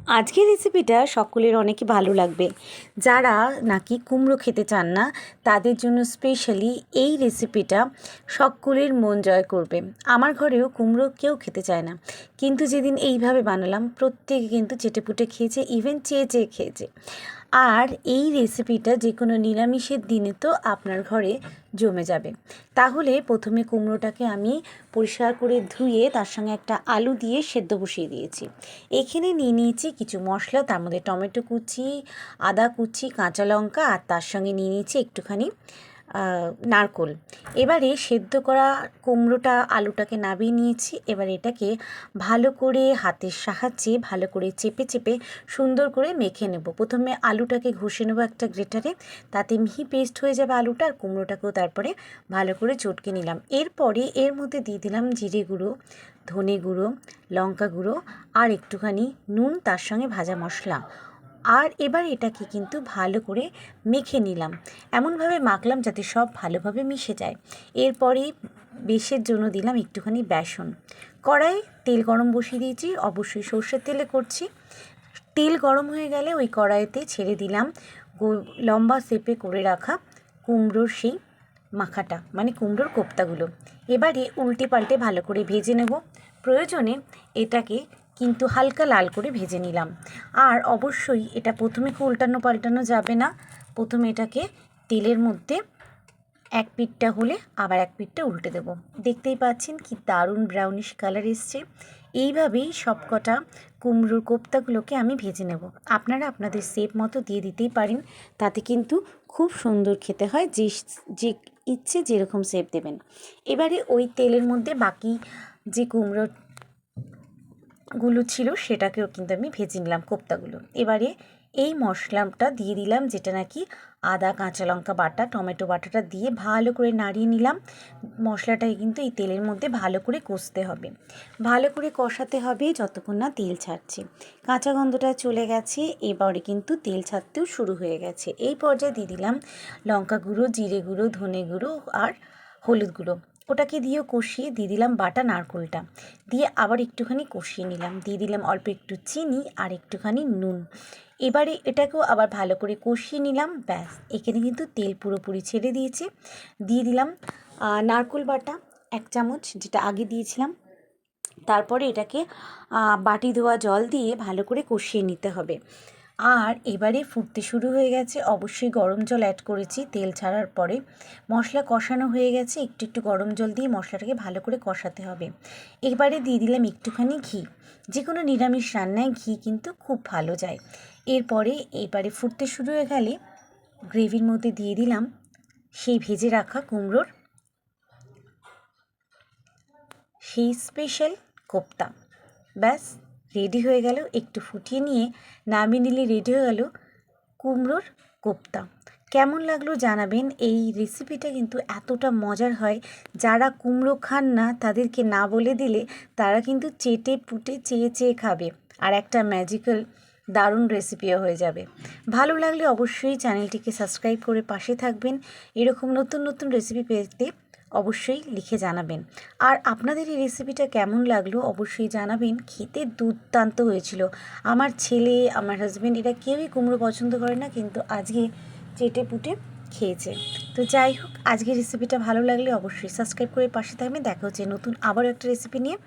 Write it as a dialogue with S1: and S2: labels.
S1: আজকের রেসিপিটা সকলের অনেক ভালো লাগবে। যারা নাকি কুমড়ো খেতে চান না তাদের জন্য স্পেশালি এই রেসিপিটা সকলের মন জয় করবে। আমার ঘরেও কুমড়ো কেউ খেতে চায় না, কিন্তু যেদিন এইভাবে বানালাম প্রত্যেকে কিন্তু চেটেপুটে খেয়েছে, ইভেন চেয়ে চেয়ে খেয়েছে। আর এই রেসিপিটা যে কোনো নিরামিষের দিনে তো আপনার ঘরে জমে যাবে। তাহলে প্রথমে কুমড়োটাকে আমি পরিষ্কার করে ধুয়ে তার সঙ্গে একটা আলু দিয়ে সেদ্ধ বসিয়ে দিয়েছি। এখানে নিয়ে নিয়েছি কিছু মশলা, তার মধ্যে টমেটো কুচি, আদা কুচি, কাঁচা লঙ্কা, আর তার সঙ্গে নিয়ে নিয়েছি একটুখানি নারকোল। এবারে সেদ্ধ করা কুমড়োটা আলুটাকে নামিয়ে নিয়েছি। এবার এটাকে ভালো করে হাতের সাহায্যে ভালো করে চেপে চেপে সুন্দর করে মেখে নেব। প্রথমে আলুটাকে ঘষে নেবো একটা গ্রেটারে, তাতে মিহি পেস্ট হয়ে যাবে আলুটা, আর কুমড়োটাকেও তারপরে ভালো করে চটকে নিলাম। এরপরে এর মধ্যে দিয়ে দিলাম জিরে গুঁড়ো, ধনে গুঁড়ো, লঙ্কা গুঁড়ো আর একটুখানি নুন, তার সঙ্গে ভাজা মশলা। আর এবার এটাকে কিন্তু ভালো করে মেখে নিলাম, এমনভাবে মাখলাম যাতে সব ভালোভাবে মিশে যায়। এরপরে বেশের জন্য দিলাম একটুখানি বেসন। কড়াই তেল গরম বসিয়ে দিয়েছি, অবশ্যই সর্ষের তেলে করছি। তেল গরম হয়ে গেলে ওই কড়াইতে ছেড়ে দিলাম লম্বা শেপে করে রাখা কুমড়োর সেই মাখাটা, মানে কুমড়োর কোপ্তাগুলো। এবারে উল্টে পাল্টে ভালো করে ভেজে নেব। প্রয়োজনে এটাকে কিন্তু হালকা লাল করে ভেজে নিলাম। আর অবশ্যই এটা প্রথমে উল্টানো পাল্টানো যাবে না, প্রথমে এটাকে তেলের মধ্যে এক পিঠটা হলে আবার এক পিঠটা উল্টে দেবো। দেখতেই পাচ্ছেন কি দারুণ ব্রাউনিশ কালার এসছে। এইভাবেই সব কটা কুমড়োর কোপ্তাগুলোকে আমি ভেজে নেব। আপনারা আপনাদের শেপ মতো দিয়ে দিতেই পারেন, তাতে কিন্তু খুব সুন্দর খেতে হয়, যে ইচ্ছে যেরকম শেপ দেবেন। এবারে ওই তেলের মধ্যে বাকি যে কুমড়োগুলো ছিল সেটাকেও কিন্তু আমি ভেজে নিলাম, কোপ্তাগুলো। এবারে এই মশলাটা দিয়ে দিলাম, যেটা নাকি আদা, কাঁচা লঙ্কা বাটা, টমেটো বাটাটা দিয়ে ভালো করে নাড়িয়ে নিলাম। মশলাটাকে কিন্তু এই তেলের মধ্যে ভালো করে কষতে হবে, ভালো করে কষাতে হবে যতক্ষণ না তেল ছাড়ছে। কাঁচা গন্ধটা চলে গেছে, এবারে কিন্তু তেল ছাড়তেও শুরু হয়ে গেছে। এই পর্যায়ে দিয়ে দিলাম লঙ্কা গুঁড়ো, জিরে গুঁড়ো, ধনে গুঁড়ো আর হলুদ গুঁড়ো। ওটাকে দিয়েও কষিয়ে দিয়ে দিলাম বাটা নারকোলটা, দিয়ে আবার একটুখানি কষিয়ে নিলাম। দিয়ে দিলাম অল্প একটু চিনি আর একটুখানি নুন। এবারে এটাকেও আবার ভালো করে কষিয়ে নিলাম। ব্যাস, এখানে কিন্তু তেল পুরোপুরি ছেড়ে দিয়েছে। দিয়ে দিলাম নারকোল বাটা 1 চামচ, যেটা আগে দিয়েছিলাম। তারপরে এটাকে বাটি ধোয়া জল দিয়ে ভালো করে কষিয়ে নিতে হবে। আর এবারে ফুটতে শুরু হয়ে গেছে, অবশ্যই গরম জল অ্যাড করেছি তেল ছাড়ার পরে। মশলা কষানো হয়ে গেছে, একটু একটু গরম জল দিয়ে মশলাটাকে ভালো করে কষাতে হবে। এবারে দিয়ে দিলাম একটুখানি ঘি। যে কোনো নিরামিষ রান্নায় ঘি কিন্তু খুব ভালো যায়। এবারে ফুটতে শুরু হয়ে গেলে গ্রেভির মধ্যে দিয়ে দিলাম সেই ভেজে রাখা কুমড়োর সেই স্পেশাল কোপ্তা। ব্যাস, রেডি হয়ে গেল। একটু ফুটিয়ে নিয়ে নামিয়ে নিলে রেডি হয়ে গেল কুমড়োর কোপ্তা। কেমন লাগলো জানাবেন। এই রেসিপিটা কিন্তু এতটা মজার হয়, যারা কুমড়ো খান না তাদেরকে না বলে দিলে তারা কিন্তু চেটে পুটে চেয়ে চেয়ে খাবে, আর একটা ম্যাজিক্যাল দারুণ রেসিপিও হয়ে যাবে। ভালো লাগলে অবশ্যই চ্যানেলটিকে সাবস্ক্রাইব করে পাশে থাকবেন। এরকম নতুন নতুন রেসিপি পেতে অবশ্যই লিখে জানাবেন। আর আপনাদের এই রেসিপিটা কেমন লাগলো অবশ্যই জানাবেন। খেতে দুর্দান্ত হয়েছিল। আমার ছেলে, আমার হাজব্যান্ড এরা কেউই কুমড়ো পছন্দ করে না, কিন্তু আজকে চেটে পুটে খেয়েছে। তো যাই হোক, আজকের রেসিপিটা ভালো লাগলে অবশ্যই সাবস্ক্রাইব করে পাশে থাকবেন। দেখা হচ্ছে নতুন আবারও একটা রেসিপি নিয়ে।